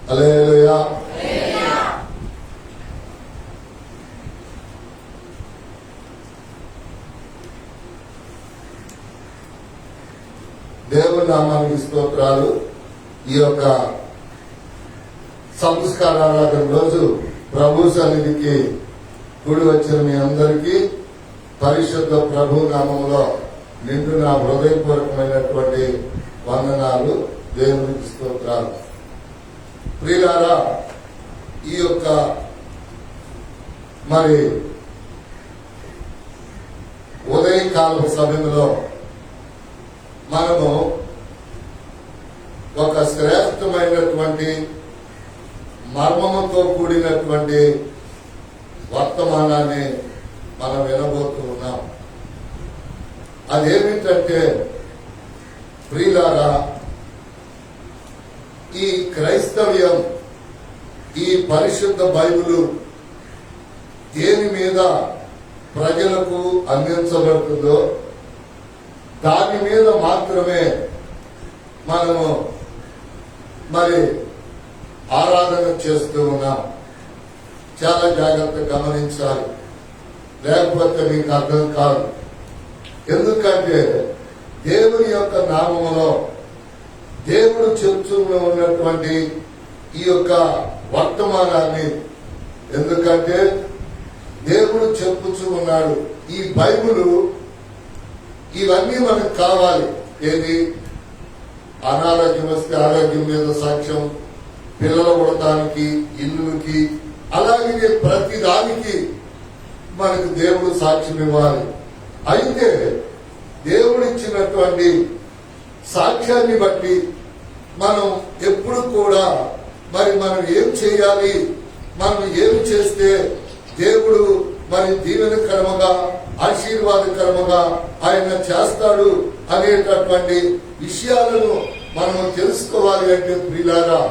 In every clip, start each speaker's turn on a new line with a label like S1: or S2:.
S1: హల్లెలూయా. దేవుని నామానికి స్తోత్రాలు. ఈ యొక్క సంస్కారారాధన రోజు ప్రభు సన్నిధికి కూడి వచ్చిన మీ అందరికీ పరిశుద్ధ ప్రభు నామంలో నిండు నా హృదయపూర్వకమైనటువంటి వందనాలు. దేవునికి స్తోత్రాలు. ప్రియులారా, ఈ యొక్క మరి ఉదయకాల సమయంలో మనము ఒక శ్రేష్టమైనటువంటి మర్మముతో కూడినటువంటి వర్తమానాన్ని మనం వినబోతూ ఉన్నాం. అదేమిటంటే ప్రియులారా, ఈ క్రైస్తవ్యం, ఈ పరిశుద్ధ బైబిలు దేని మీద ప్రజలకు అందించబడుతుందో దాని మీద మాత్రమే మనము మరి ఆరాధన చేస్తూ ఉన్నాం. చాలా జాగ్రత్తగా గమనించాలి, లేకపోతే మీకు అర్థం కాదు. ఎందుకంటే దేవుని యొక్క నామములో దేవుడు చెప్తూ ఉన్నటువంటి ఈ యొక్క వర్తమానాన్ని, ఎందుకంటే దేవుడు చెప్పుతూ ఉన్నాడు, ఈ బైబిలు ఇవన్నీ మనకు కావాలి. ఏది? అనారోగ్యం వస్తే ఆరోగ్యం మీద సాక్ష్యం, పిల్లలు పుడటానికి, ఇల్లుకి, అలాగే ప్రతి దానికి మనకు దేవుడు సాక్ష్యం ఇవ్వాలి. అయితే దేవుడు ఇచ్చినటువంటి సాక్ష్యాన్ని బట్టి మనం ఎప్పుడు కూడా మనం ఏం చేయాలి, మనం ఏమి చేస్తే దేవుడు మరి దీవెనకరముగా ఆశీర్వాదకరముగా ఆయన చేస్తాడు అనేటటువంటి విషయాలను మనం తెలుసుకోవాలి. అంటే ప్రియులారా,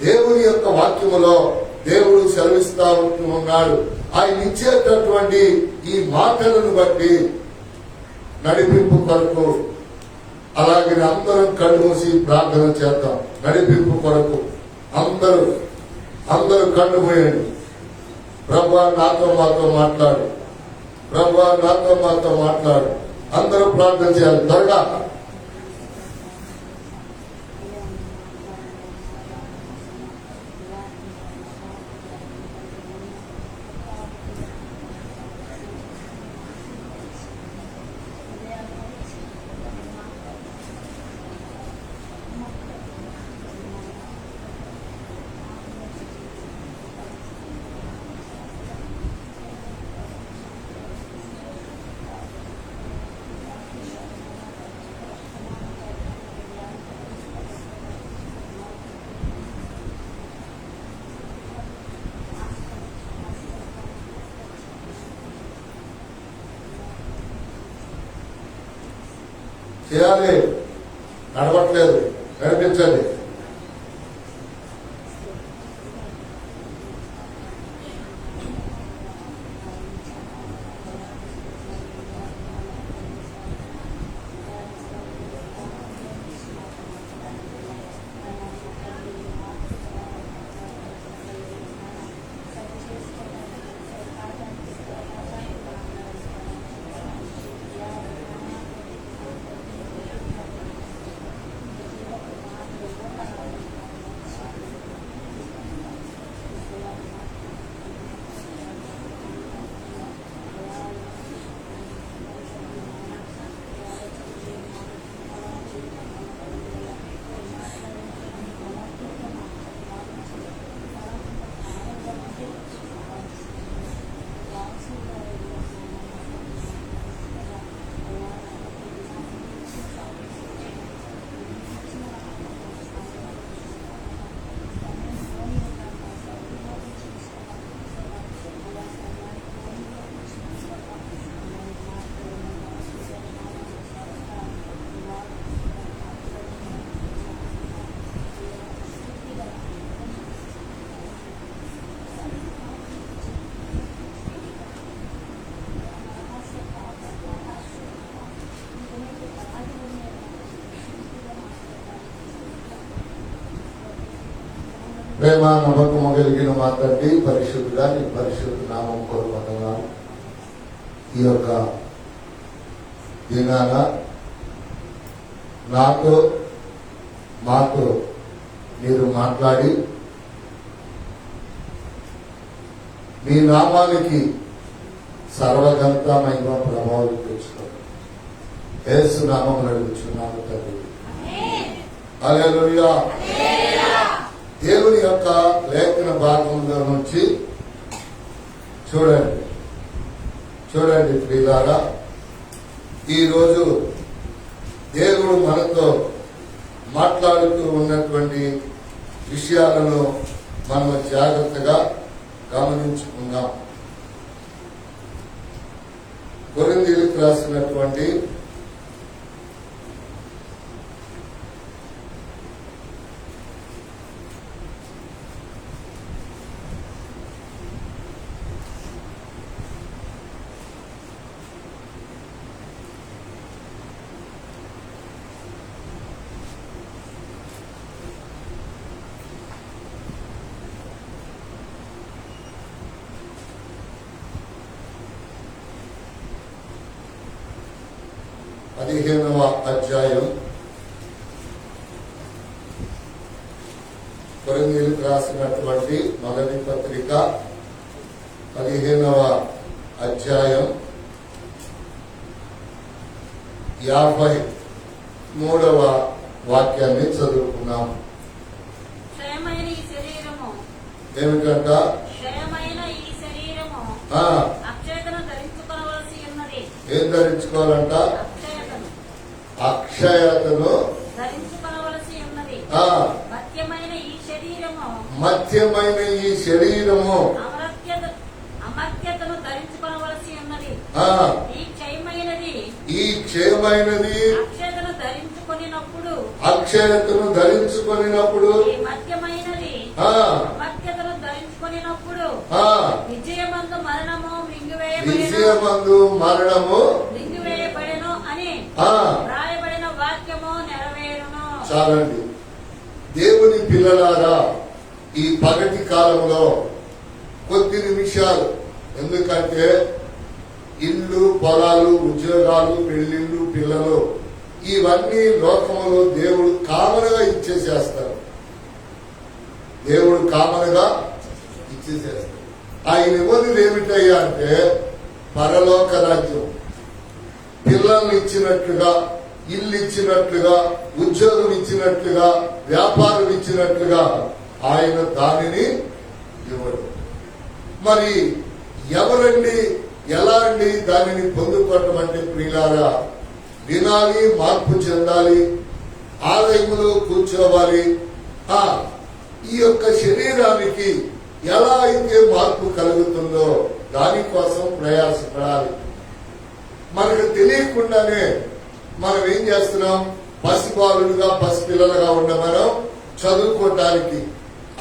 S1: దేవుని యొక్క వాక్యములో దేవుడు సెలవిస్తా ఉన్నాడు. ఆయన ఇచ్చేటటువంటి ఈ మాటలను బట్టి నడిపింపు కొరకు, అలాగే అందరం కళ్ళు మూసి ప్రార్థన చేద్దాం. నడిపింపు కొరకు అందరూ కళ్ళు మూయండి. ప్రభువా నాతో మాతో మాట్లాడు, ప్రభువా నాతో మాతో మాట్లాడు. అందరూ ప్రార్థన చేయాలి. త్వరగా చేయాలి. నడవట్లేదు, నడిపించండి. ప్రేమ నమ్మకము కలిగిన మా తండ్రి, పరిశుద్ధుడా నీ పరిశుద్ధ నామం కొరకు వందనాలు. ఈ యొక్క దినాన నాతో మాతో మీరు మాట్లాడి మీ నామానికి సర్వగంత మహిమ ప్రభావాలు తెచ్చుకోండి. యేసు నామం నడుచున్నాము తండ్రి. హల్లెలూయా. దేవుని యొక్క లేఖన భాగంలో నుంచి చూడండి ప్రియులారా, ఈరోజు దేవుడు మనతో మాట్లాడుతూ ఉన్నటువంటి విషయాలను మనం జాగ్రత్తగా గమనించుకుందాం. కొరింథీయులకు రాసినటువంటి 15వ అధ్యాయం కొరింథీయులకు రాసినటువంటి మొదటి పత్రిక 15వ అధ్యాయం 53వ వాక్యాన్ని చదువుకున్నాం. ఏమిటంట? ఏం ధరించుకోవాలంట? అక్షయతను మధ్యమైన ఈ శరీరము ఈ క్షయమైనది అక్షయతను ధరించుకొనినప్పుడు విజయమందు మరణము చాలండి. దేవుని పిల్లలారా, ఈ పగటి కాలంలో కొద్ది నిమిషాలు, ఎందుకంటే ఇల్లు, పొలాలు, ఉద్యోగాలు, పెళ్లిళ్ళు, పిల్లలు ఇవన్నీ లోకములో దేవుడు కామనగా ఇచ్చేసేస్తారు. ఆయన ఇవ్వదులు ఏమిటయ్యా అంటే పరలోక రాజ్యం. పిల్లల్ని ఇచ్చినట్లుగా, ఇల్లు ఇచ్చినట్లుగా, ఉద్యోగం ఇచ్చినట్లుగా, వ్యాపారం ఇచ్చినట్లుగా ఆయన దానిని ఇవ్వడు. మరి ఎవరండి, ఎలా అండి దానిని పొందుకోవటం అంటే ప్రియులారా, వినాలి, మార్పు చెందాలి, ఆలయములో కూర్చోవాలి. ఈ యొక్క శరీరానికి ఎలా అయితే మార్పు కలుగుతుందో దానికోసం ప్రయాసపడాలి. మనకు తెలియకుండానే మనం ఏం చేస్తున్నాం? పసిబాలుడుగా, పసిపిల్లలుగా ఉన్న మనం చదువుకోవటానికి,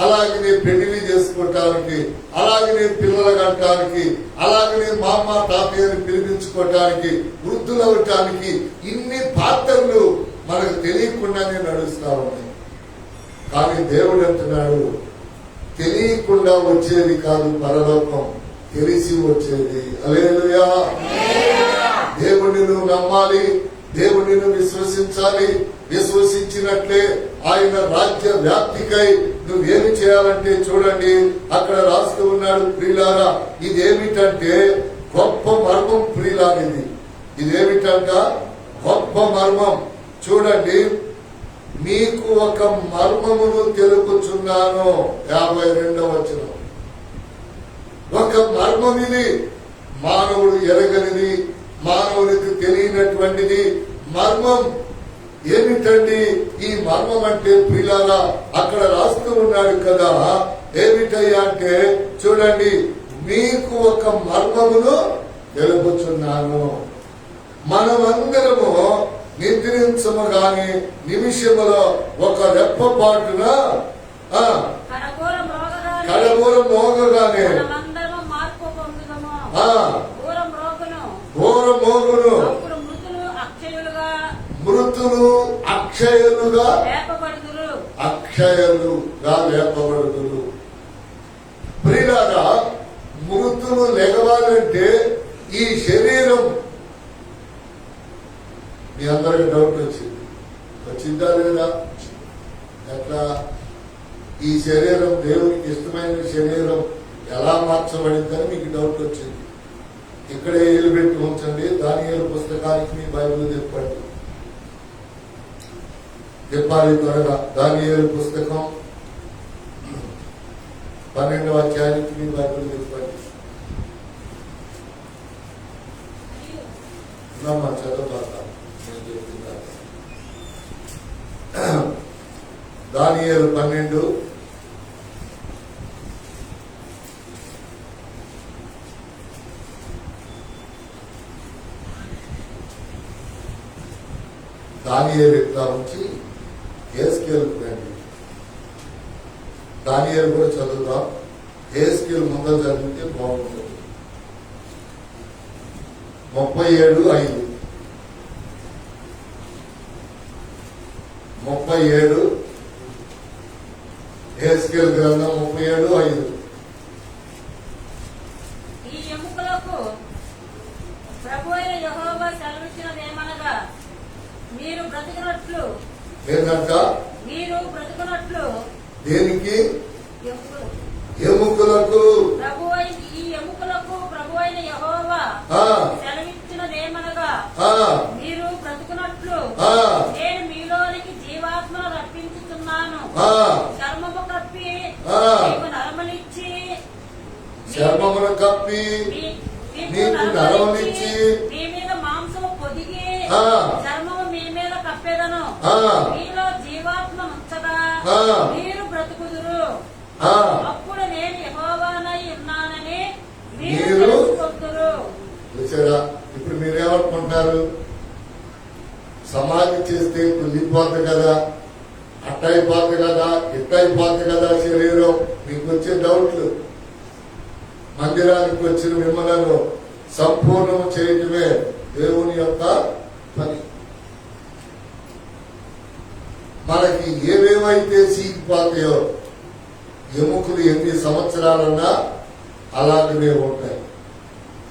S1: అలాగనే పెళ్లి చేసుకోవటానికి, అలాగనే పిల్లలు కట్టడానికి, అలాగనే మా అమ్మ తాతయ్యని పిలిపించుకోవటానికి, వృద్ధులవటానికి ఇన్ని పాత్రలు మనకు తెలియకుండానే నడుస్తా ఉన్నాయి. కానీ దేవుడు అంటున్నాడు, తెలియకుండా వచ్చేది కాదు పరలోకం, తెలిసి వచ్చేది. హల్లెలూయా. దేవుడిని నువ్వు నమ్మాలి, దేవుడిని విశ్వసించాలి. విశ్వసించినట్లే ఆయన రాజ్య వ్యాప్తికై నువ్వేమి చేయాలంటే చూడండి, అక్కడ రాస్తూ ఉన్నాడు ప్రియులారా, ఇదేమిటంటే గొప్ప మర్మం ప్రియులానిది. ఇదేమిటంట? గొప్ప మర్మం. చూడండి, మీకు ఒక మర్మమును తెలుపుచున్నాను. 52వ వచనం. ఒక మర్మం ఇది, మానవుడు ఎరగనిది, మానవునికి తెలియనటువంటిది మర్మం. ఏమిటండి ఈ మర్మం అంటే ప్రియులారా? అక్కడ రాస్తూ ఉన్నాడు కదా, ఏమిటయ్యా అంటే చూడండి, మీకు ఒక మర్మమును తెలుపుచున్నాను. మనమందరము నిద్రించము గాని నిమిషములో ఒక రెప్పపాటున కడబూర మోగగానే ఘోర మోగును, మృతులు అక్షయులుగా అక్షయులుగా లేపబడుదురు. ప్రియులారా, మృతులు లెగవాలంటే ఈ శరీరం, మీ అందరికి డౌట్ వచ్చిందా లేదా? ఎట్లా ఈ శరీరం దేవునికి ఇష్టమైన శరీరం ఎలా మార్చబడిందని మీకు డౌట్ వచ్చింది. ఇక్కడే ఏలు పెట్టి ఉంచండి. దానియేలు పుస్తకానికి మీ బైబిల్ చెప్పండి, చెప్పాలి త్వరగా. దానియేలు పుస్తకం 12వ అధ్యాయానికి మీ బైబిల్ చెప్పండి. చదువుతాను నేను చెప్తున్నాను. దానియేలు 12 దానియేలు ఇట్లా ఉంచి హెస్కేలు రండి. దానియేలు కూడా చదువుదాం. హెస్కేలు ముందర చదివితే బాగుంటుంది. 37:5 37 హెస్కేలు గ్రంథం 37:5.
S2: ఈ ఎముకలకు ప్రభువైన యెహోవా సెలవిచ్చినదేమనగా, మీరు బ్రతికినట్లు.
S1: ఏంటంట?
S2: మీరు బ్రతికినట్లు.
S1: దేనికి? ఎముకలకు.
S2: ఈ ఎముకలకు ప్రభువైన యెహోవా సెలవిచ్చినదేమనగా, మీరు బ్రతికినట్లు నేను మీలోనికి జీవాత్మను రప్పించుతున్నాను. చర్మము కప్పి మీకు నరమనిచ్చి,
S1: చర్మమును కప్పి మీకు నరమనిచ్చి,
S2: మీ మీద మాంసము పొదిగి చర్మము మీ మీద కప్పెదను. మీలో జీవాత్మ ఉంచగా మీరు బ్రతుకుదురు. అప్పుడు నేను యెహోవానై ఉన్నానని మీరు తెలుసుకొందురు.
S1: చూసారా? ఇప్పుడు మీరేమనుకుంటారు? సమాధి చేస్తే కుళ్ళిపోతుంది కదా, అట్టయిపోతుంది కదా, ఇట్టయిపోతుంది కదా శరీరం. మీకు వచ్చే డౌట్లు. మందిరానికి వచ్చిన మిమ్మలను సంపూర్ణం చేయటమే దేవుని యొక్క పని. మనకి ఏవేవైతే సీకిపోతాయో ఎముకలు ఎన్ని సంవత్సరాలున్నా అలాగనే ఉంటాయి.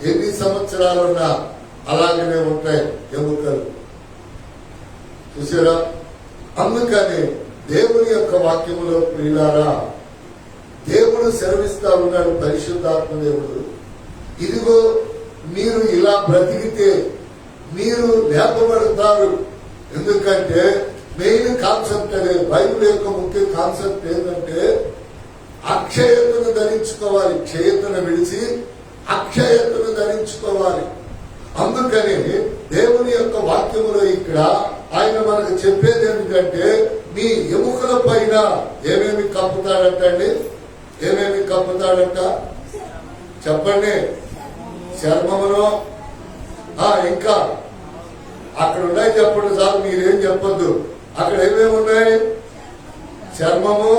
S1: ఎన్ని సంవత్సరాలున్నా అలాగనే ఉంటాయి ఎముకలు. చూసారా? అందుకని దేవుని యొక్క వాక్యములో ప్రియులారా, దేవుడు సెలవిస్తా ఉన్నాడు, పరిశుద్ధాత్మ దేవుడు, ఇదిగో మీరు ఇలా బ్రతికితే మీరు లేపబడతారు. ఎందుకంటే మెయిన్ కాన్సెప్ట్ అదే. బైబిల్ యొక్క ముఖ్య కాన్సెప్ట్ ఏంటంటే అక్షయతను ధరించుకోవాలి. క్షయతను విడిచి అక్షయతను ధరించుకోవాలి. అందుకని దేవుని యొక్క వాక్యములో ఇక్కడ ఆయన మనకు చెప్పేది ఏమిటంటే, మీ ఎముకల పైన ఏమేమి కప్పుతాడంటండి? ఏమేమి కప్పుతాడంట చెప్పండి? చర్మమును. ఇంకా అక్కడ ఉన్నాయి చెప్పండి సార్, మీరేం చెప్పొద్దు. అక్కడ ఏమేమి ఉన్నాయి? చర్మము.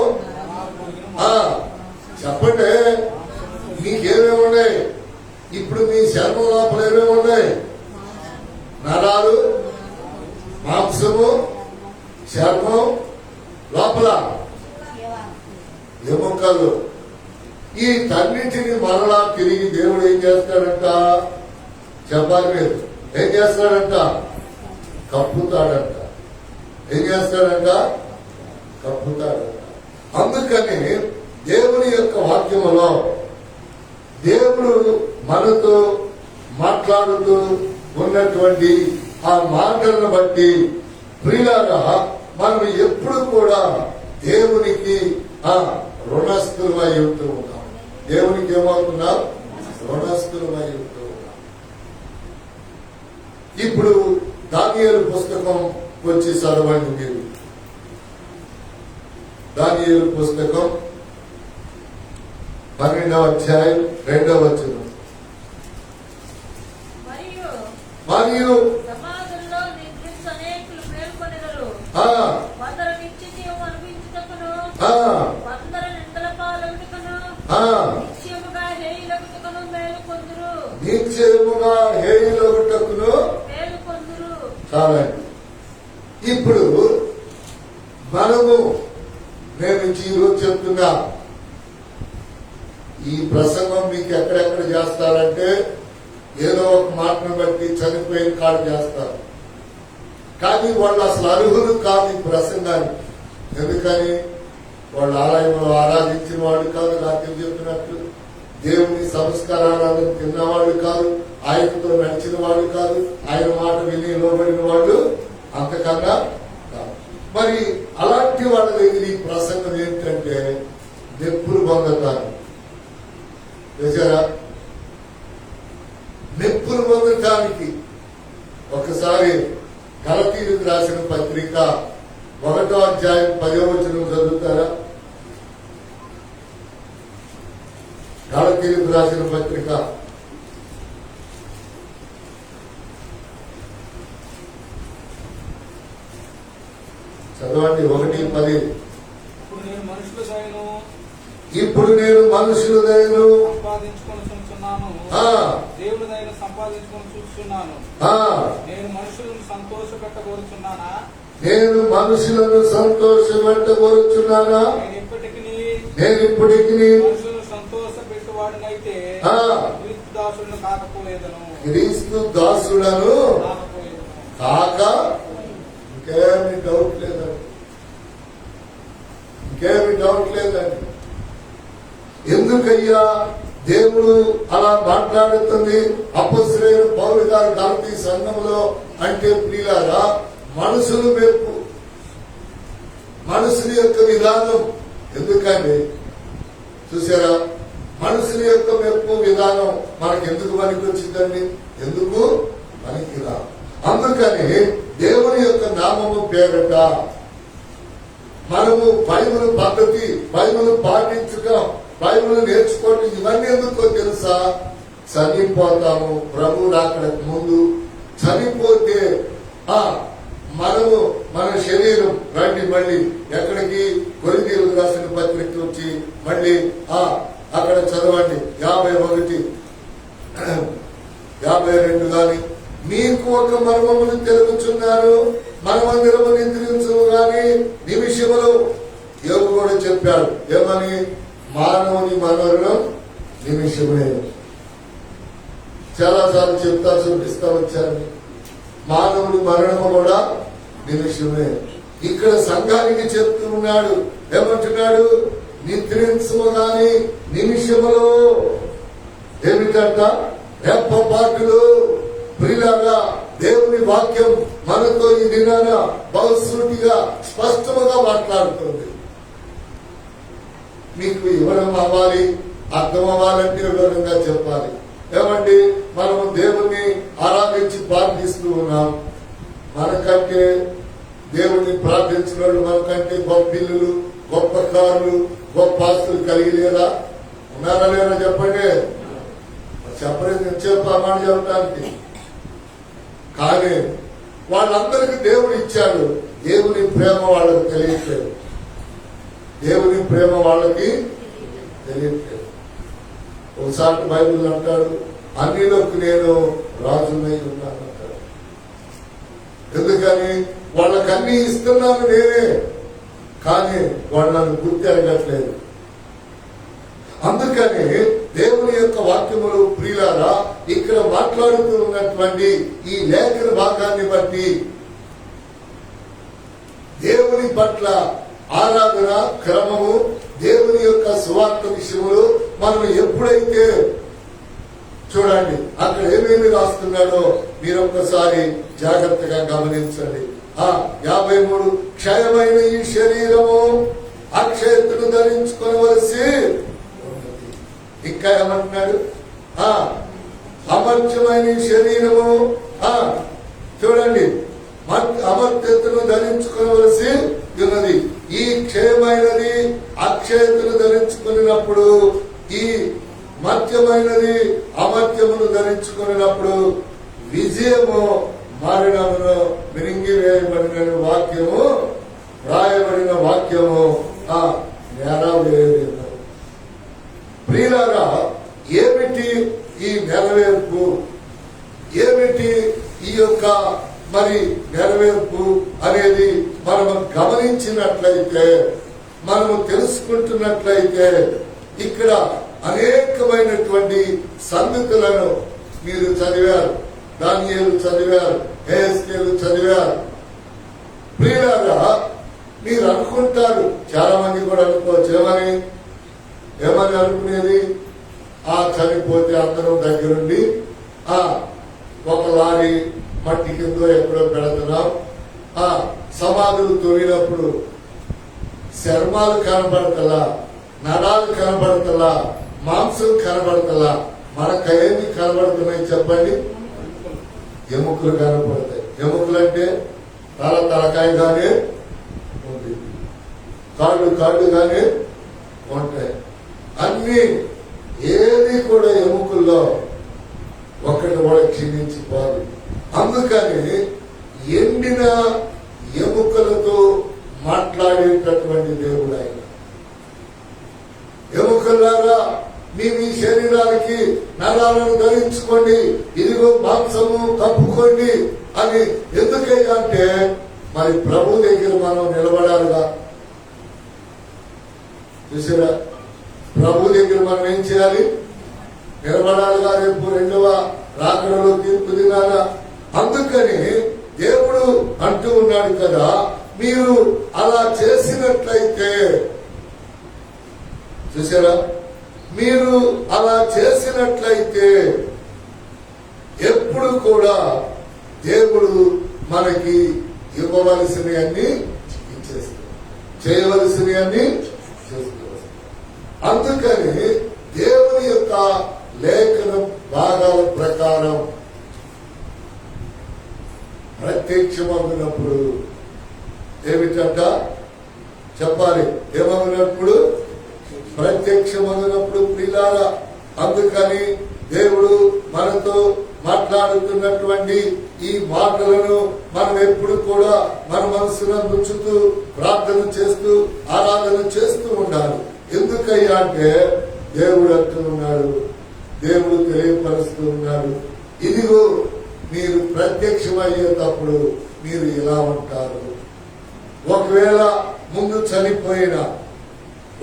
S1: చెప్పండి, మీకేమేమి ఉన్నాయి? ఇప్పుడు మీ చర్మం లోపల ఏమేమి ఉన్నాయి? నరాలు, మాంసము, చర్మం, లోపల ఎముకలు. ఈ తన్నిటిని మరలా తిరిగి దేవుడు ఏం చేస్తాడంట చెప్పాలి మీరు? ఏం చేస్తాడంట? కప్పుతాడంట. ఏం చేస్తాడంట? కప్పుతాడంట. అందుకని దేవుని యొక్క వాక్యములో దేవుడు మనతో మాట్లాడుతూ ఉన్నటువంటి ఆ మాటలను బట్టి ప్రియులారా, మనం ఎప్పుడు కూడా దేవునికి రుణస్థులమై ఉంటూ ఉన్నాం. దేవునికి ఏమవుతున్నాం? రుణస్థులమై ఉంటూ ఉన్నాం. ఇప్పుడు దానియేలు పుస్తకం వచ్చి చదవండి మీరు. దానియేలు పుస్తకం 12వ అధ్యాయం 2వ వచనం. మరియు
S2: సమాజంలో నిద్రించు అనేకులు మేల్కొనెదరు. కొందరు నిత్య జీవం అనుభవించుటకును, కొందరు నిందల పాలవుటకును, నిశ్చయముగా హేయులగుటకును మేలుకొందురు.
S1: నిశ్చయముగా హేయులగుటకును మేలుకొందురు. చాలండి. ఇప్పుడు మనము నేను ఈరోజు చెప్తున్నా, ఈ ప్రసంగం మీకు ఎక్కడెక్కడ చేస్తారంటే ఏదో ఒక మాటను బట్టి చనిపోయిన కాడు చేస్తారు. కానీ వాళ్ళు అసలు అర్హులు కాదు ఈ ప్రసంగానికి. ఎందుకని? వాళ్ళు ఆలయంలో ఆరాధించిన వాళ్ళు కాదు, నాకు చెప్పినట్లు దేవుని సంస్కారాలను తిన్నవాళ్ళు కాదు, ఆయనతో నడిచిన వాళ్ళు కాదు, ఆయన మాట విని లోబడిన వాళ్ళు అంతకన్నా కాదు. మరి అలాంటి వాళ్ళ దగ్గర ఈ ప్రసంగం ఏంటంటే నెప్పులు పొందటాలు. చూసారా? నెప్పులు పొందటానికి ఒకసారి గలతీయులకు రాసిన పత్రిక 1వ అధ్యాయం 10వ వచనం చదువుతారా? గలతీయులకు రాసిన పత్రిక చదవండి. 1:10. ఇప్పుడు నేను మనుషుల దయను
S3: సంపాదించుకొని చూస్తున్నాను, దేవుని దయను సంపాదించుకొని చూస్తున్నాను. నేను మనుషులను సంతోషపెట్టగోరుచున్నానా?
S1: నేను మనుషులను సంతోషపెట్టగోరుచున్నానా? నేను ఇప్పటికీ
S3: మనుషులను సంతోషపెట్టువాడినైతే క్రీస్తు దాసులను కాకపోలేదను.
S1: క్రీస్తు దాసులను కాక ఇంకేమి డౌట్ లేదండి. ఇంకేమి డౌట్ లేదండి. ఎందుకయ్యా దేవుడు అలా మాట్లాడుతుంది? అపొస్తలుడైన పౌలు గారు గలతీ సంఘంలో అంటే ప్రియులారా, మనుషులు మెప్పు, మనుషుల యొక్క విధానం. ఎందుకండి? చూసారా? మనుషుల యొక్క మెప్పు విధానం మనకెందుకు పనికి వచ్చిందండి? ఎందుకు పనికిరా. అందుకని దేవుని యొక్క నామము పేరట మనము బైబిల్ పద్ధతి, బైబిల్ పాటించడం, బైబిల్ నేర్చుకోవటం, ఇవన్నీ ఎందుకో తెలుసా? చనిపోతాము ప్రభు రాకడకు ముందు. చనిపోతే మనము మన శరీరం రండి మళ్ళీ ఎక్కడికి? కొరింథీయులకు రాసిన పత్రిక వచ్చి మళ్ళీ అక్కడ చదవండి 51, 52 గాని. మీకు ఒక మర్మమును తెలుపుచున్నాను, మనమందరము నిద్రించము గాని నిమిషములో. యోగు కూడా చెప్పాడు ఏమని? మానవుని మరణం నిమిషమే. చాలాసార్లు చెప్తా చూపిస్తా వచ్చాను. మానవుని మరణము కూడా నిమిషమే. ఇక్కడ సంఘానికి చెప్తూ ఉన్నాడు. ఏమంటున్నాడు? నిద్రించము గాని నిమిషములో. ఏమిటంట? రెప్పపాటులో. ప్రియులారా, దేవుని వాక్యం మనతో ఈ దినాన బహుశ్రుతిగా స్పష్టముగా మాట్లాడుతుంది. మీకు వివరం అవ్వాలి, అర్థం అవ్వాలంటే వివరంగా చెప్పాలి. ఏమండి? మనము దేవుణ్ణి ఆరాధించి ప్రార్థిస్తూ ఉన్నాం. మనకంటే దేవుణ్ణి ప్రార్థించిన వాళ్ళు మనకంటే గొప్ప ఇల్లులు, గొప్ప కార్లు, గొప్ప ఆస్తులు కలిగి లేదా? ఉన్నారా లేరా? చెప్పండి. చెప్పలేదు. నేను చెప్పామాట చెప్పడానికి. కానీ వాళ్ళందరికీ దేవుడు ఇచ్చాడు. దేవుని ప్రేమ వాళ్ళకి తెలియట్లేదు. దేవుని ప్రేమ వాళ్ళకి తెలియట్లేదు. ఒకసారి బైబిల్ అంటాడు, అన్నిలోకి నేను రాజునై ఉన్నాను అంటాడు. ఎందుకని? వాళ్ళకన్నీ ఇస్తున్నాను నేనే, కానీ వాళ్ళు నన్ను గుర్తెరగట్లేదు. అందుకని దేవుని యొక్క వాక్యములు ప్రియులారా ఇక్కడ మాట్లాడుతూ ఉన్నటువంటి ఈ లేఖన భాగాన్ని బట్టి దేవుని పట్ల ఆరాధన క్రమము, దేవుని యొక్క సువార్త విషయములు మనం ఎప్పుడైతే చూడండి అక్కడ ఏమేమి రాస్తున్నాడో మీరు ఒక్కసారి జాగ్రత్తగా గమనించండి. 53 క్షయమైన ఈ శరీరము అక్షయతను ధరించుకోవలసి. ఇంకా ఏమంటున్నాడు? అమర్త్యమైన శరీరము చూడండి అమర్త్యతను ధరించుకోవలసి ఉన్నది. ఈ క్షయమైనది అక్షయతను ధరించుకున్నప్పుడు, ఈ మర్త్యమైనది అమర్త్యమును ధరించుకున్నప్పుడు విజయము మరణమును మిరింగివేయబడిన వాక్యము, రాయబడిన వాక్యము నెరవేరేను. ప్రియులారా, ఏమిటి ఈ నెరవేర్పు? ఏమిటి ఈ యొక్క మరి నెరవేర్పు అనేది మనం గమనించినట్లయితే మనము తెలుసుకుంటున్నట్లయితే ఇక్కడ అనేకమైనటువంటి సంగతులను మీరు చదివారు. దానియేలు చదివారు, హెస్కేలు చదివారు. ప్రియులారా, మీరు అనుకుంటారు, చాలా మంది కూడా అనుకోవచ్చు, ఏమని అనుకునేది, చనిపోతే అందరం దగ్గరుండి ఒక లారీ మట్టి కింద ఎక్కడో పెడుతున్నాం, సమాధులు తొలినప్పుడు చర్మాలు కనబడతలా, నరాలు కనబడతలా, మాంసం కనబడతలా, మనకు ఏమి కనబడుతున్నాయి చెప్పండి? ఎముకలు కనబడతాయి. ఎముకలు అంటే తలకాయగానే ఉంది, కాళ్ళుగానే ఉంటాయి. అన్ని ఏది కూడా ఎముకల్లో ఒక్కటి కూడా క్షీణించిపోదు. అందుకని ఎండిన ఎముకలతో మాట్లాడేటటువంటి దేవుడు ఆయన. ఎముకలారా, మీ శరీరానికి నరాలను ధరించుకోండి, ఇదిగో మాంసము కప్పుకోండి అని ఎందుకయ్యా అంటే, మరి ప్రభు దగ్గర మనం నిలబడాలిగా. చూసారా, ప్రభు దగ్గర మనం ఏం చేయాలి? నిలబడాలిగా. రేపు రెండవ రాకడలో తీర్పు దినాల. అందుకని దేవుడు అంటూ ఉన్నాడు కదా, మీరు అలా చేసినట్లయితే, చూసారా, మీరు అలా చేసినట్లయితే ఎప్పుడు కూడా దేవుడు మనకి ఇవ్వవలసినవన్నీ ఇచ్చేస్తాడు, చేయవలసినవన్నీ చేస్తాడు. అందుకని దేవుని యొక్క లేఖన భాగాల ప్రకారం ప్రత్యక్షమగినప్పుడు ఏమిటంట చెప్పాలి? ఏమగినప్పుడు? ప్రత్యక్షమగినప్పుడు. ప్రియులారా, అందుకని దేవుడు మనతో మాట్లాడుతున్నటువంటి ఈ మాటలను మనం ఎప్పుడు కూడా మన మనసులో ఉంచుతూ ప్రార్థన చేస్తూ ఆరాధన చేస్తూ ఉండాలి. ఎందుకయ్యా అంటే దేవుడు అంటూ ఉన్నాడు, దేవుడు తెలియపరుస్తూ ఉన్నాడు, ఇదిగో మీరు ప్రత్యక్షమయ్యేటప్పుడు మీరు ఇలా ఉంటారు. ఒకవేళ ముందు చనిపోయినా,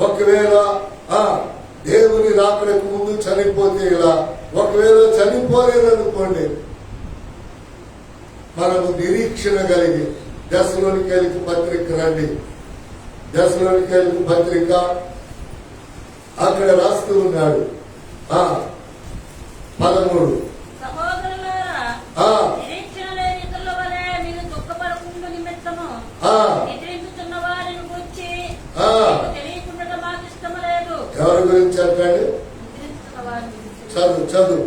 S1: ఒకవేళ దేవుని రాకడకు ముందు చనిపోతే ఇలా, ఒకవేళ చనిపోలేదనుకోండి, మనము నిరీక్షణ కలిగి దశలోనికేయులకు పత్రిక రండి. దశలోనికేయులకు పత్రిక అక్కడ రాస్తూ ఉన్నాడు 13. ఎవరి గురించి చెప్పండి? చదువు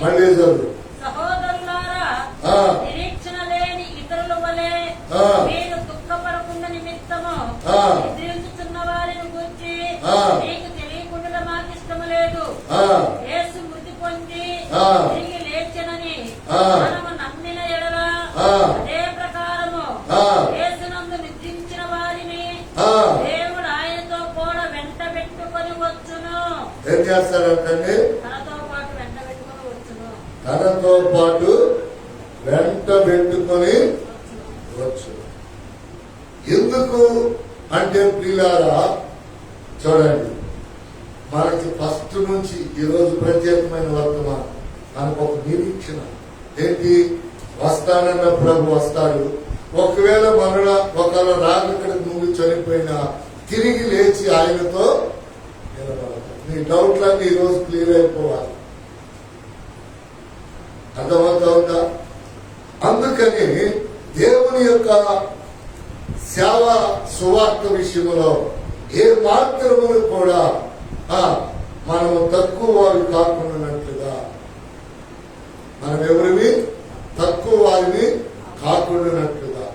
S1: మళ్ళీ చదువు.
S2: నిరీక్షణ లేని ఇతరుల వలె మీరు దుఃఖపడకుండా నిమిత్తము నిద్రించుతున్న వారిని గురించి మీకు తెలియకుండా మాకు ఇష్టం లేదు. యేసు మృతి పొంది తిరిగి లేచెనని మనము నమ్మిన ఎడల అదే ప్రకారము యేసునందు నిద్రించిన వారిని దేవుడు ఆయనతో కూడా వెంట పెట్టుకొని వచ్చును.
S1: ఏం చేస్తాడంటే
S2: తనతో పాటు వెంట పెట్టుకొని వచ్చును.
S1: తనతో పాటు వెంట పెట్టుకొని వచ్చు. ఎందుకు అంటే ప్రియులారా, చూడండి, మనకి ఫస్ట్ నుంచి ఈరోజు ప్రత్యేకమైన వర్తమానం, మనకు ఒక నిరీక్షణ ఏంటి? వస్తానన్న ప్రభు వస్తాడు. ఒకవేళ ఒకవేళ రాకడ ముందు చనిపోయినా తిరిగి లేచి ఆయనతో నిలబడతాడు. మీ డౌట్లన్నీ ఈరోజు క్లియర్ అయిపోవాలి. అర్థమవుతా? అందుకని దేవుని యొక్క సేవ సువార్త విషయంలో ఏ మాత్రమును కూడా మనము తక్కువ వారు కాకుండానట్లుగా, మనం ఎవరిని తక్కువ వారిని కాకుండానట్లుగా.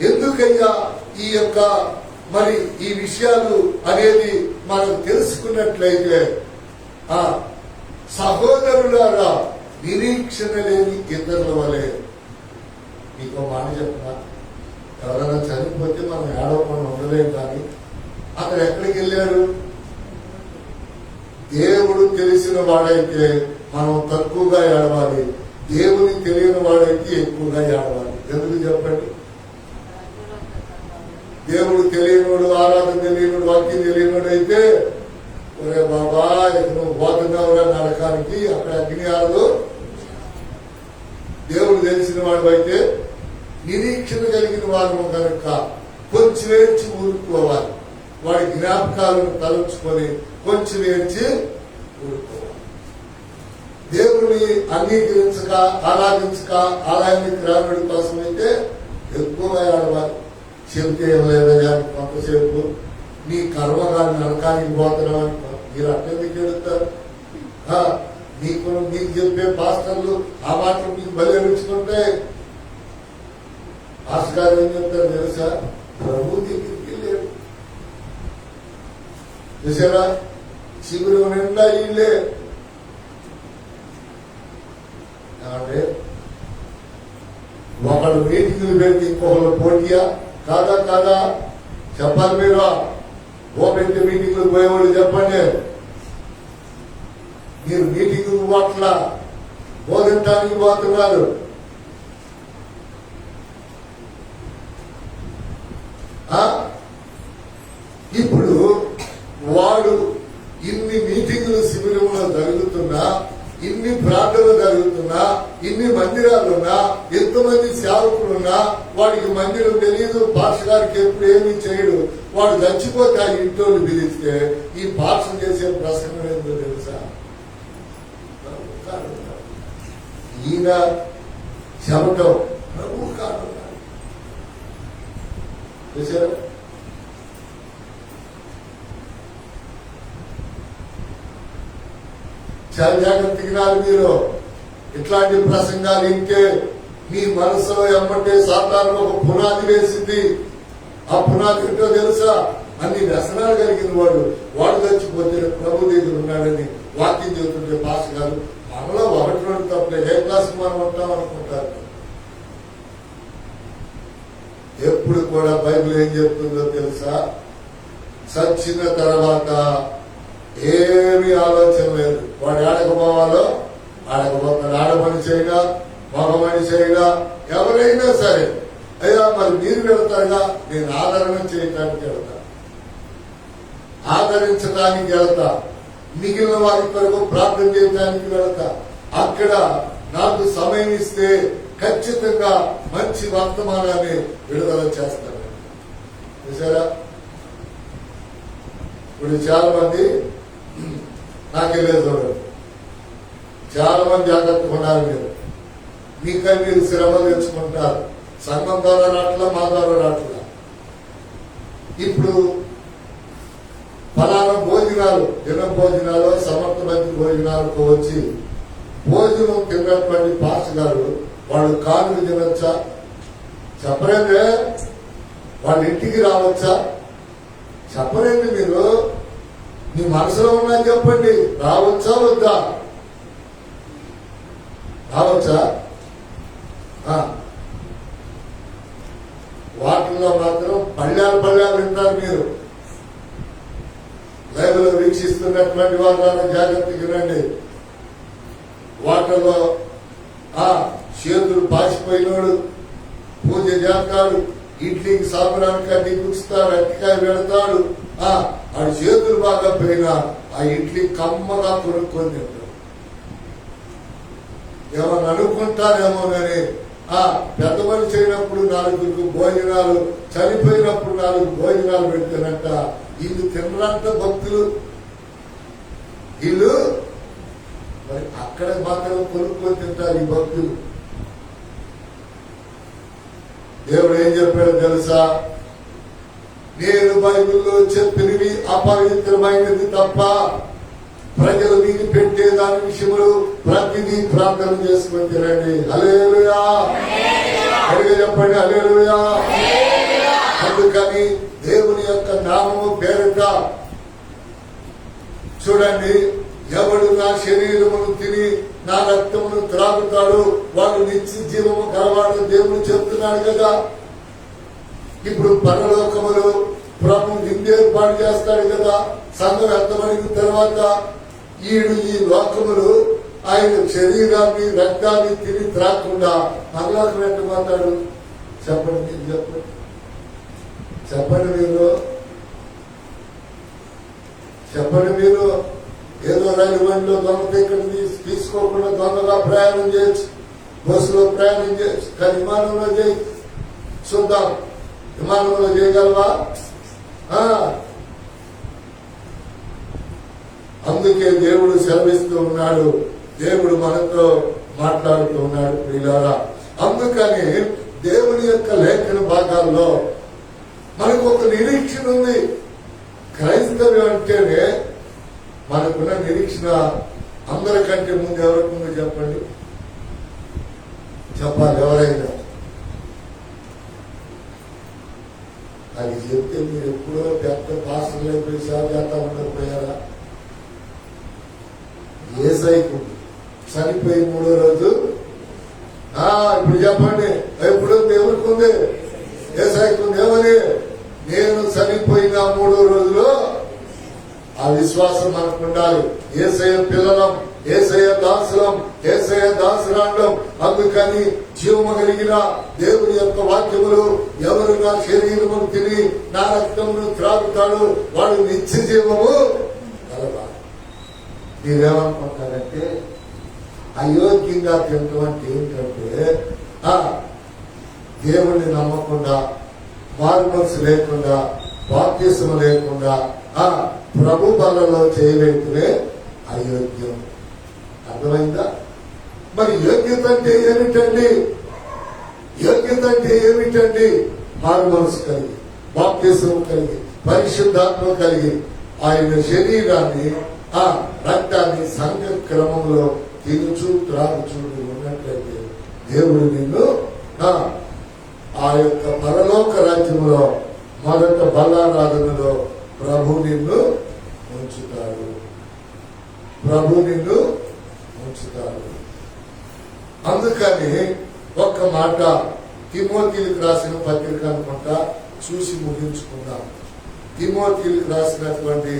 S1: ఎందుకయ్యా ఈ యొక్క మరి ఈ విషయాలు అనేది మనం తెలుసుకున్నట్లయితే, సహోదరులారా, నిరీక్షణ లేని ఇతరుల వలె. మీకు మాట చెప్పిన, ఎవరైనా చనిపోతే మనం ఏడవకుండా ఉండలేం. కానీ అక్కడ ఎక్కడికి వెళ్ళారు? దేవుడు తెలిసిన వాడైతే మనం తక్కువగా ఏడవాలి, దేవుని తెలియని వాడైతే ఎక్కువగా ఏడవాలి. ఎందుకు చెప్పండి? దేవుడు తెలియనోడు, ఆరాధన తెలియనోడు, వాక్యం తెలియనోడు అయితే ఒరే బాబా ఇక నువ్వు పోతున్నావురా నరకానికి, అక్కడ అగ్ని ఆడదు. దేవుడు తెలిసిన వాడు అయితే నిరీక్షణ కలిగిన వారు కనుక కొంచెం ఏడ్చి ఊరుకోవాలి. వాడి జ్ఞాపకాలను తలుచుకొని కొంచెం ఏడ్చి ఊరుకోవాలి. దేవుని అంగీకరించక, ఆరాధించక, ఆలయానికి రావడం కోసం అయితే ఎక్కువ ఆడవాలి. చెబితే ఏం లేదా కానీ కొంతసేపు నీ కర్మగాన్ని నరకానికి పోతున్నావు అని మీరు అట్టెందుకు ఎడుతారు? మీకు చెప్పే పాస్టర్లు ఆ మాటలు మీకు బలి అనిపించుకుంటే పాస్టర్ గారు ఏం చెప్తారు తెలుసా? ప్రభు దగ్గరికి లేడు. చూసారా, శిబిరం నిండా ఇల్లే. అంటే ఒకళ్ళు మీటింగులు పెట్టి ఇంకొకళ్ళు పోటీయా? కాదా కాదా చెప్పాలి. మీరు ఓపెన్ మీటింగ్లకు పోయేవాళ్ళు చెప్పండి. మీరు మీటింగ్ పట్ల బోధించడానికి పోతున్నారు. ఇప్పుడు వాడు ఇన్ని మీటింగులు శిబిరంలో జరుగుతున్నా, ఇన్ని ప్రార్థనలు జరుగుతున్నా, ఇన్ని మందిరాలున్నా, ఎంతమంది సేవకులున్నా వాడికి మందిరం తెలియదు. పాస్టర్ గారికి ఎప్పుడు ఏమీ చేయడు. వాడు చచ్చిపోతే ఆ ఇంటోళ్ళు పిలిస్తే ఈ పాస్టర్ చేసే ప్రసంగం ఏంటో తెలుసా? ఈయన చెమటం ప్రభు కాదు. చూసారా, చాలా జాగ్రత్తగా మీరు ఇట్లాంటి ప్రసంగాలు ఇంటే మీ మనసులో ఎమ్మంటే సాధారణ ఒక పునాది వేసింది. ఆ పునాది ఏంటో తెలుసా? అన్ని వ్యసనాలు కలిగిన వాడు చచ్చిపోతే ప్రభు దగ్గర ఉన్నాడని వాక్యం చెబుతుంటే పాస్ గారు మనలో ఒకటి రెండు తప్పలే, ఏ క్లాస్ మనం ఉంటాం అనుకుంటారు. ఎప్పుడు కూడా బైబిల్ ఏం చెప్తుందో తెలుసా? చచ్చిన తర్వాత ఏమీ ఆలోచన లేదు. వాడు ఆడకపోవాలో ఆడకపోతాడు. ఆడ మనిషి అయినా మగ మనిషి అయినా ఎవరైనా సరే, అయ్యా మరి మీరు వెళ్తారుగా, నేను ఆదరణ చేయడానికి వెళ్తా, ఆదరించడానికి వెళ్తా, మిగిలిన వారి కొరకు ప్రార్థన చేయడానికి వెళ్తా. అక్కడ నాకు సమయం ఇస్తే ఖచ్చితంగా మంచి వర్తమానాన్ని విడుదల చేస్తాను. చూసారా, ఇప్పుడు చాలా మంది నాకెళ్ళే చూడండి, చాలా మంది జాగ్రత్తగా ఉన్నారు. మీకై మీరు శ్రమ తెచ్చుకుంటారు. సంఘం ద్వారా రాట్లా, మా ద్వారా రాట్లా. ఇప్పుడు ఫలానా భోజనాలు, దిన భోజనాలు, సమర్థమైన భోజనాలకు వచ్చి భోజనం తిన్నటువంటి పాస్ గారు వాళ్ళు కానుక తినొచ్చా? చెప్పలేదే. వాళ్ళ ఇంటికి రావచ్చా? చెప్పలేండి. మీరు మీ మనసులో ఉన్నా చెప్పండి, రావచ్చా వద్దా? రావచ్చా? వాటిల్లో మాత్రం పళ్ళాలు వింటారు. మీరు లైవ్ లో వీక్షిస్తున్నటువంటి వారు జాగ్రత్తగా రండి. వాటిల్లో చేతులు పాసిపోయినోడు పూజ చేస్తాడు, ఇడ్లీకి సాపడానికి అడ్డి కూర్చుతాడు, అట్టికాయ పెడతాడు. ఆడు చేతులు బాగా పోయినా ఆ ఇడ్లీ కమ్మగా కొనుక్కొని తింటాడు. ఏమన్నా అనుకుంటారేమోనని పెద్ద మనిషి అయినప్పుడు 4 భోజనాలు, చనిపోయినప్పుడు 4 భోజనాలు పెడతానంట. వీళ్ళు తినరంట భక్తులు. వీళ్ళు మరి అక్కడ మాత్రం కొనుక్కొని తింటారు ఈ భక్తులు. దేవుడు ఏం చెప్పాడో తెలుసా? నేను బైబిల్లో చెప్పినవి అపవిత్రమైనది తప్ప ప్రజలు మీకు పెట్టే దాని విషయంలో ప్రతిదీ ప్రార్థన చేసుకుని తినండి. హల్లెలూయా, గట్టిగా చెప్పండి హల్లెలూయా. అందుకని దేవుని యొక్క నామము పేరిట చూడండి, ఎవడు నా శరీరమును తిని నా రక్తమును త్రాగుతాడు వాడు నిత్య జీవము కలవాడు దేవుడు చెప్తున్నాడు కదా. ఇప్పుడు పరలోకములు ప్రభు విందేర్పాటు చేస్తాడు కదా. సంఘం ఎంతమడిన తర్వాత ఈడు ఈ లోకములు ఆయన శరీరాన్ని రక్తాన్ని తిని త్రాగకుండా పరలోకం ఎంతపోతాడు? చెప్పండి, మీరు చెప్పండి. చెప్పండి మీరు ఏదో రైలు బండిలో దొంగ టికెట్ తీసుకోకుండా దొంగగా ప్రయాణం చేయొచ్చు, బస్సులో ప్రయాణం చేయొచ్చు, కానీ విమానంలో చేయి చూద్దాం. విమానంలో చేయగలవా? అందుకే దేవుడు సెలవిస్తూ ఉన్నాడు, దేవుడు మనతో మాట్లాడుతూ ఉన్నాడు ప్రియులారా. అందుకని దేవుని యొక్క లేఖన భాగాల్లో మనకు ఒక నిరీక్షణ ఉంది. క్రైస్తవ్యం అంటేనే మనకున్న నిరీక్షణ అందరికంటే ముందు ఎవరికి ముందు చెప్పండి, చెప్పాలి ఎవరైనా. అది చెప్తే మీరు ఎప్పుడో పెద్ద పాస్టర్లు అయిపోయి సాధ్యత ఉండకపోయారా? యేసయ్యకు చనిపోయి 3వ రోజు ఇప్పుడు చెప్పండి, ఎప్పుడు దేవుడికి ఉంది, యేసయ్యకు ఉంది. ఏమని? నేను చనిపోయిన 3వ రోజులో ఆ విశ్వాసం మనకు ఉండాలి. యేసయ్య పిల్లలం, యేసయ్య దాసులం, యేసయ్య దాసురాండం. అందుకని జీవము కలిగిన దేవుని యొక్క వాక్యములు, ఎవరు నా శరీరమును తిని నా రక్తమును త్రాగుతాడు వాడు నిత్య జీవము కలగాలి. మీరేమనుకుంటారంటే అయోగ్యంగా తినటువంటి ఏంటంటే దేవుణ్ణి నమ్మకుండా, మారు మనసు లేకుండా, బాప్తిసం లేకుండా ప్రభు బలలో చేయలేకనే అయోగ్యం. అర్థమైందా? మరి యోగ్యత అంటే ఏమిటండి? యోగ్యత అంటే ఏమిటండి? మారు మనసు కలిగి, బాప్తిసం కలిగి, పరిశుద్ధాత్మ కలిగి, ఆయన శరీరాన్ని రక్తాన్ని సంఘ క్రమంలో తినుచు త్రాగుచూ ఉన్నట్లయితే దేవుడు నిన్ను ఆ యొక్క పరలోక రాజ్యంలో మొదట బలారాధనలో ప్రభు నిన్ను ఉంచుతాడు. అందుకని ఒక్క మాట తిమోతిలకు రాసిన పత్రిక అనుకుంటా చూసి ముగించుకుందాం. తిమోతిలకు రాసినటువంటి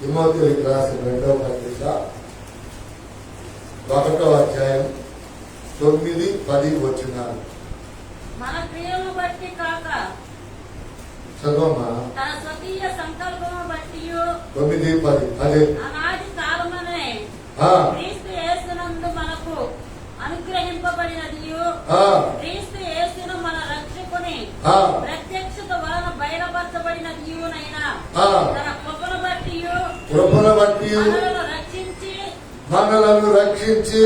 S1: తిమోతిలకు రాసిన 2వ పత్రిక 1వ అధ్యాయం 9-10 వచనాలు.
S2: మన క్రియలను బట్టి కాక
S1: చదవమ్మా.
S2: తన స్వకీయ సంకల్పము బట్టి
S1: 9-10 అదే
S2: అనాది కాలమనే క్రీస్తు యేసునందు మనకు అనుగ్రహింపబడినదియు, క్రీస్తు యేసును మన రక్షకుని ప్రత్యక్షత వలన బయలుపరచబడినదియునైనా తన కృపను బట్టి
S1: మనలను రక్షించి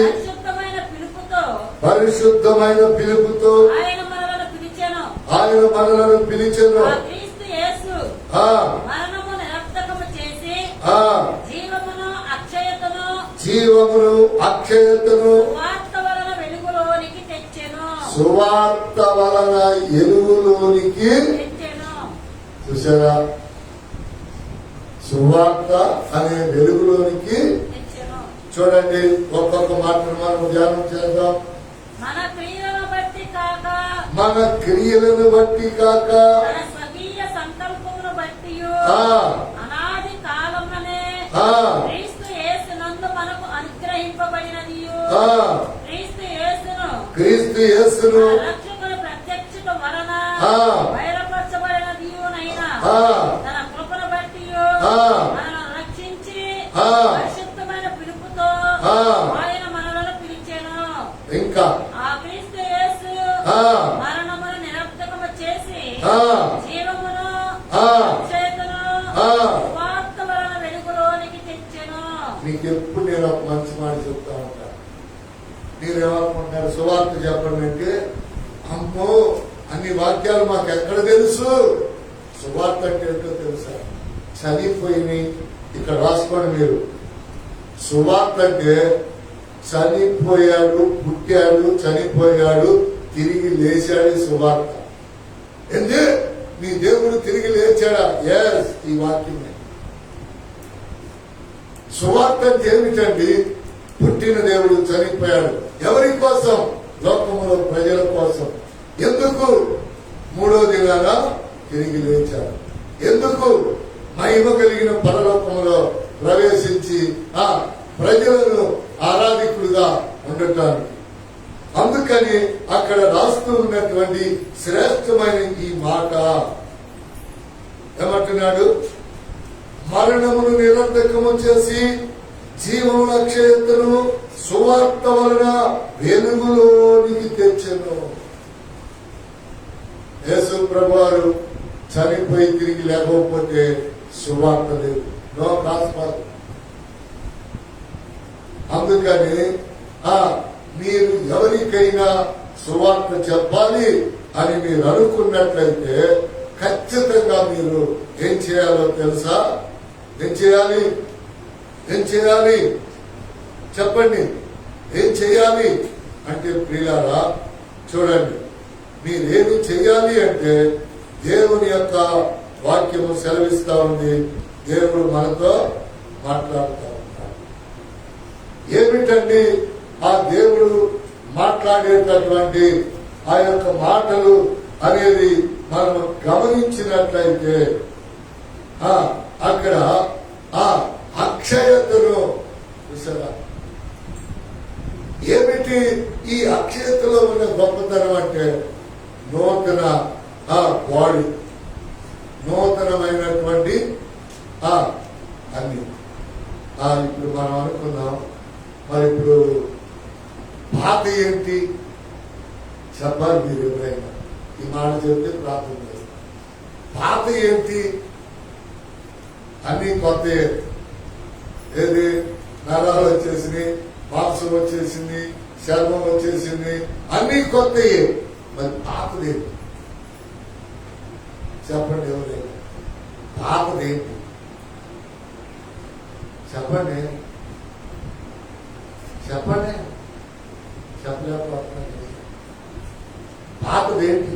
S1: పరిశుద్ధమైన పిలుపుతో ఆయన మనలను పిలిచెను.
S2: మరణమును నిరర్థకము చేసి జీవమును
S1: అక్షయతను సువార్త వలన ఎలుగులోనికి చూసారా? సువార్త అనే వెలుగులోనికి. చూడండి, ఒక్కొక్క మాటను మనం ధ్యానం చేద్దాం.
S2: మన క్రియలను బట్టి కాక తన స్వకీయ సంకల్పమును బట్టి అనాది కాలమునే క్రీస్తు యేసునందు మనకు అనుగ్రహింపబడినదియు, క్రీస్తు యేసును రక్షకుని ప్రత్యక్షత వలన బయలుపరచబడినదియునైనా తన కృపను బట్టి మనల్ని రక్షించి పరిశుద్ధమైన పిలుపుతో ఆయన మనలను పిలిచెను.
S1: ఇంకా
S2: ఆ క్రీస్తు యేసు మరణమును నిరర్థకము చేసి జీవమును అక్షయతను సువార్త వలన వెలుగులోనికి తెచ్చెను.
S1: మీకు ఎప్పుడు నేను ఒక మంచి మాట చెప్తా ఉంటా. మీరేమనుకుంటున్నారు? సువార్త చెప్పండి అంటే అమ్మో అన్ని వాక్యాలు మాకు ఎక్కడ తెలుసు. సువార్త అంటే ఏంటో తెలుసా? చనిపోయి ఇక్కడ రాసుకోండి మీరు. సువార్త అంటే చనిపోయాడు, పుట్టాడు, చనిపోయాడు, తిరిగి లేచాడు సువార్త. ఎందు నీ దేవుడు తిరిగి లేచాడా? ఎస్, ఈ వాక్యమే. సువార్త అంటే ఏమిటండి? పుట్టిన దేవుడు చనిపోయాడు. ఎవరి కోసం? లోకములో ప్రజల కోసం. ఎందుకు? 3వ దినాన తిరిగి లేచాడు. ఎందుకు? మహిమ కలిగిన పరలోకంలో ప్రవేశించి ఆ ప్రజలను ఆరాధికులుగా ఉండటానికి. అందుకని అక్కడ రాస్తూ ఉన్నటువంటి శ్రేష్టమైన ఈ మాట ఏమంటున్నాడు? మరణమును నిరర్ధకము చేసి జీవముల అక్షయతను సువార్త వలన వెలుగులోనికి తెచ్చెను. యేసు ప్రభువారు చనిపోయి తిరిగి లేకపోతే సువార్త లేదు, నో గాస్పెల్. అందుకని మీరు ఎవరికైనా సువార్త చెప్పాలి అని మీరు అనుకున్నట్లయితే ఖచ్చితంగా మీరు ఏం చేయాలో తెలుసా? ఏం చేయాలి చెప్పండి. ఏం చేయాలి అంటే ప్రియులారా చూడండి, మీరేమి చేయాలి అంటే దేవుని యొక్క వాక్యము సెలవిస్తా ఉంది. దేవుడు మనతో మాట్లాడుతూ ఉంటాడు. ఏమిటండి ఆ దేవుడు మాట్లాడేటటువంటి ఆ యొక్క మాటలు అనేది మనం గమనించినట్లయితే అక్కడ ఆ అక్షయతను చూసారా? ఏమిటి ఈ అక్షయతలో ఉన్న గొప్పతనం అంటే నూతన బాడీ, నూతనమైనటువంటి అన్ని. ఇప్పుడు మనం అనుకున్నాం, మరి ఇప్పుడు పాత ఏంటి చెప్పాలి. మీరు ఎవరైనా ఈ మాట చెప్తే ప్రార్థన చేస్తారు. పాత ఏంటి? అన్ని కొత్త. ఏది? నరాలు వచ్చేసింది, మాంసం వచ్చేసింది, చర్మం వచ్చేసింది, అన్ని కొత్తయే. మరి పాతదేంటి చెప్పండి. ఎవరైనా పాతదేంటి చెప్పండి. చెప్పలేకపోతున్నాను. పాతదేంటి?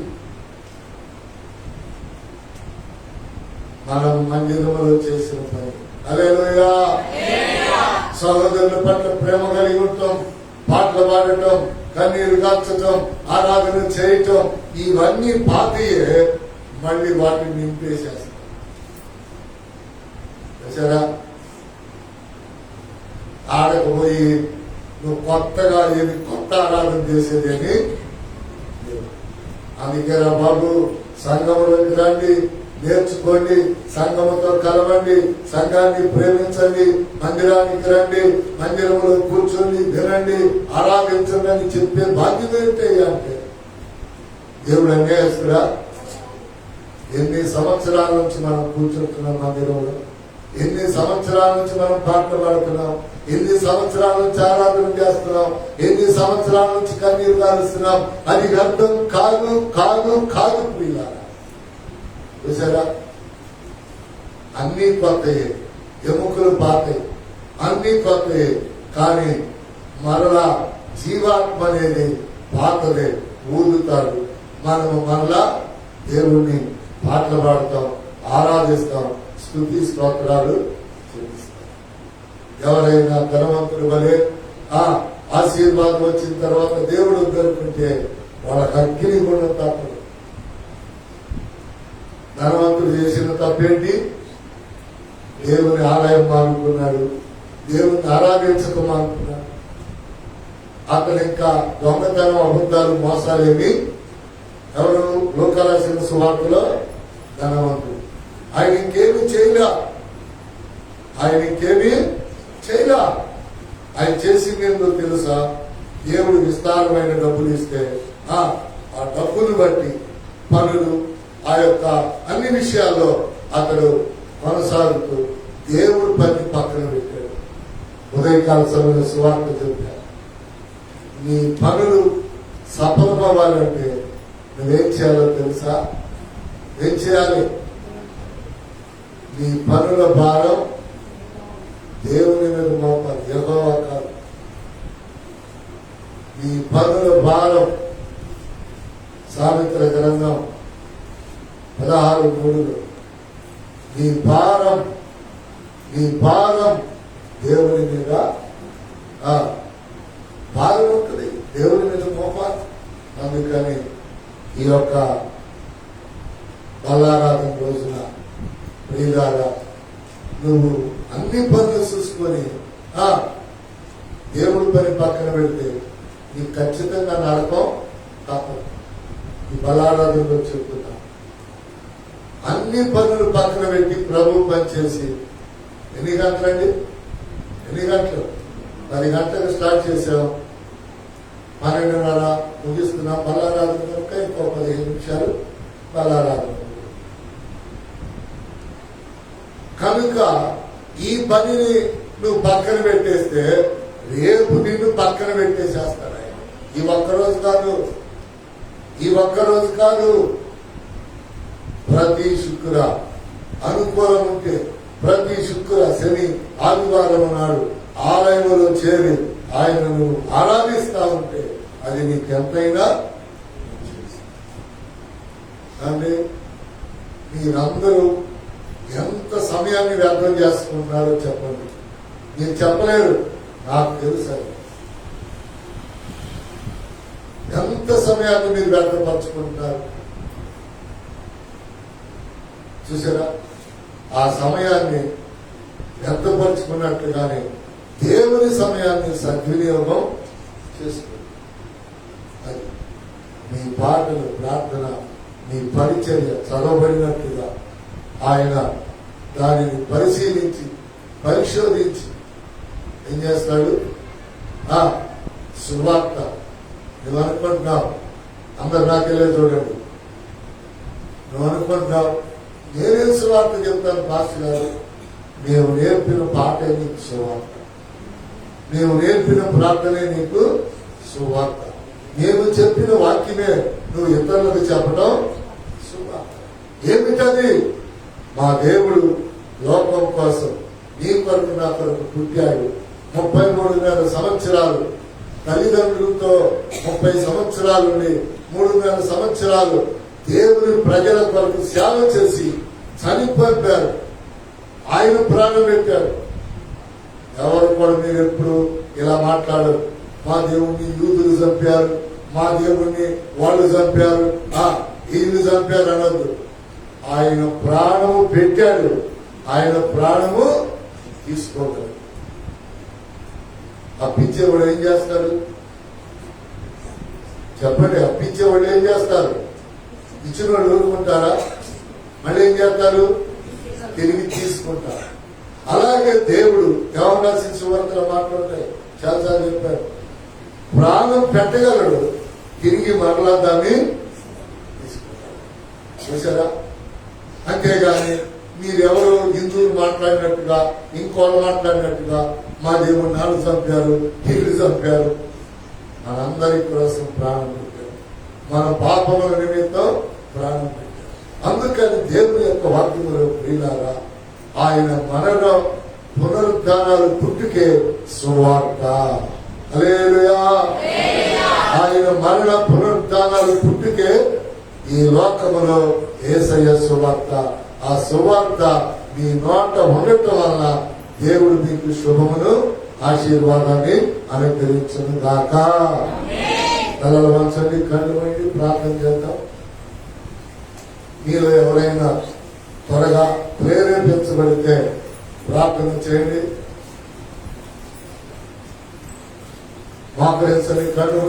S1: మనం మందిరంలో చేసిన పని. హల్లెలూయా. సహోదరుల పట్ల ప్రేమ కలిగి ఉండటం, పాటలు పాడటం, కన్నీరు కాల్చటం, ఆరాధన చేయటం, ఇవన్నీ పాతయే. మళ్ళీ వాటిని నింపేసేస్తాం. సరే, ఆడకపోయి నువ్వు కొత్తగా ఏమి కొత్త ఆరాధన చేసేదేని. అందుకేనా బాబు, సంఘంలోకి రండి, నేర్చుకోండి, సంఘముతో కలవండి, సంఘాన్ని ప్రేమించండి, మందిరానికి రండి, మందిరంలో కూర్చొని వినండి, ఆరాధించండి అని చెప్పే బాధ్యత ఏంటి అంటే దేవుడు అన్యాయస్తుడా? ఎన్ని సంవత్సరాల నుంచి మనం కూర్చుంటున్నాం మందిరంలో, ఎన్ని సంవత్సరాల నుంచి మనం పాటలు పాడుతున్నాం, ఎన్ని సంవత్సరాల నుంచి ఆరాధన చేస్తున్నాం, ఎన్ని సంవత్సరాల నుంచి కన్నీరు కాలుస్తున్నాం. అది అర్థం కాదు కాదు కాదు ప్రియులారా. చూసారా? అన్ని కొత్తయే, ఎముకలు పాతాయి, అన్ని కొత్తయే. కానీ మరలా జీవాత్మ అనేది పాతలే. ఊదుతాడు. మనము మరలా దేవుణ్ణి పాటలు పాడుతాం, ఆరాధిస్తాం, స్తుతి స్తోత్రాలు చెల్లిస్తాం. ఎవరైనా ధనవంతుడు వలె ఆశీర్వాదం వచ్చిన తర్వాత దేవుడు దొరుకుంటే వాళ్ళకి అగ్ని కూడా తప్పదు. ధనవంతుడు చేసిన తప్పేంటి? దేవుని ఆలయం మానుకున్నాడు, దేవుని ఆరాధించకమానుకున్నాడు. అతను ఇంకా దొంగతనం, అబద్ధాలు, మోసాలేమి. ఎవరు? లోకాల సువార్తలో ధనవంతుడు. ఆయన ఇంకేమీ చేయలా. ఆయన చేసింది ఏందో తెలుసా? దేవుడు విస్తారమైన డబ్బులు ఇస్తే ఆ డబ్బులు బట్టి పనులు, ఆ యొక్క అన్ని విషయాల్లో అతడు కొనసాగుతూ దేవుడు పని పక్కన పెట్టాడు. ఉదయకాల సమయంలో సువార్త చెప్పాడు, నీ పనులు సఫలమవ్వాలంటే నువ్వేం చేయాలో తెలుసా? ఏం చేయాలి? నీ పనుల భారం దేవుని మీద మోపాలి, యెహోవా కాదు. నీ పనుల భారం సామెతల గ్రంథం 16:3 నీ భారం దేవుని మీద భారం ఉంటుంది, దేవుని మీద మోపాలి. అందుకని ఈ యొక్క బల్లారాధన రోజున ప్రియులారా నువ్వు అన్ని పనులు చూసుకొని దేవుడి పని పక్కన పెడితే నీకు ఖచ్చితంగా నరకం తప్పదు. ఈ బల్లారాధనలో చెప్తున్నా, అన్ని పనులు పక్కన పెట్టి ప్రభు పని చేసి ఎన్ని గంటలండి? 10 గంటలకు స్టార్ట్ చేసాం, 12:30 ముగిస్తున్నాం. బల్లారాధన కనుక ఇంకో 15 నిమిషాలు బల్లారాధన. కనుక ఈ పనిని నువ్వు పక్కన పెట్టేస్తే రేపు నిన్ను పక్కన పెట్టేసేస్తాడు ఆయన. ఈ ఒక్కరోజు కాదు, ప్రతి శుక్రవారం అనుకూలం ఉంటే ప్రతి శని ఆదివారం నాడు ఆలయంలో చేరి ఆయనను ఆరాధిస్తా ఉంటే అది నీకెంతైనా అంటే మీరందరూ ఎంత సమయాన్ని వ్యర్థం చేసుకుంటున్నారో చెప్పండి. మీరు చెప్పలేరు, నాకు తెలుసు. ఎంత సమయాన్ని మీరు వ్యర్థపరచుకుంటున్నారు చూసారా? ఆ సమయాన్ని వ్యర్థపరుచుకున్నట్లుగానే దేవుని సమయాన్ని సద్వినియోగం చేసుకోండి. అది మీ పాటలు, ప్రార్థన, మీ పరిచర్య చదవబడినట్లుగా ఆయన దానిని పరిశీలించి పరిశోధించి ఏం చేస్తాడు? సువార్త నువ్వు అనుకుంటున్నావు, అందరు నాకెళ్ళే చూడండి, నువ్వు అనుకుంటున్నావు నేనేం సువార్త చెప్తాను పాస్టర్ గారు? నీవు నేర్పిన పాటే నీకు సువార్త, నీవు నేర్పిన ప్రార్థనే నీకు సువార్త, నేను చెప్పిన వాక్యమే నువ్వు ఇతరులకు చెప్పడం సువార్త. ఏమిటది? మా దేవుడు లోకం కోసం నీ కొరకు నా కొరకు పుట్టాడు. 33 సంవత్సరాలు తల్లిదండ్రులతో 30 సంవత్సరాలు ఉండి 3 సంవత్సరాలు దేవుని ప్రజల కొరకు సేవ చేసి చనిపోయారు. ఆయన ప్రాణం పెట్టారు. ఎవరు కూడా మీరు ఎప్పుడు ఇలా మాట్లాడరు, మా దేవుణ్ణి యూదులు చంపారు, మా దేవుణ్ణి వాళ్ళు చంపారు, వీళ్ళు చంపారు అనొద్దు. ఆయన ప్రాణము పెట్టాడు, ఆయన ప్రాణము తీసుకోగలడు. అప్పించేవాడు ఏం చేస్తాడు చెప్పండి? అప్పించేవాళ్ళు ఏం చేస్తారు? ఇచ్చిన వాళ్ళు ఊరుకుంటారా? మళ్ళీ ఏం చేస్తారు? తిరిగి తీసుకుంటారు. అలాగే దేవుడు యోహాను సువార్తలో మాట్లాడతాయి చాలాసార్లు చెప్పారు, ప్రాణం పెట్టగలడు, తిరిగి మరలా దాన్ని తీసుకుంటాడు. చూసారా? అంతేగాని మీరెవరు హిందువులు మాట్లాడినట్టుగా ఇంకోళ్ళు మాట్లాడినట్టుగా మా దేవుడు నాలుగు చంపారు, వీళ్ళు చంపారు. మనందరి కోసం ప్రాణం పెట్టారు, మన పాపముల నిమిత్తం ప్రాణం పెట్టారు. అందుకని దేవుని యొక్క వాక్యములో ప్రియులారా, ఆయన మరణ పునరుద్ధానాలు పుట్టుకే సువార్త. హల్లెలూయా. ఆయన మరణ పునరుద్ధానాలు పుట్టుకే ఈ లోకములో యేసయ్య సువార్త. ఆ సువార్త మీ నోట ఉండటం వలన దేవుడు మీకు శుభమును ఆశీర్వాదాన్ని అనుగ్రహించును గాక. తలలు వంచండి, కళ్ళు మూయండి, ప్రార్థన చేద్దాం. మీలో ఎవరైనా త్వరగా ప్రేరేపించబడితే ప్రార్థన చేయండి. మోకరించండి, కళ్ళు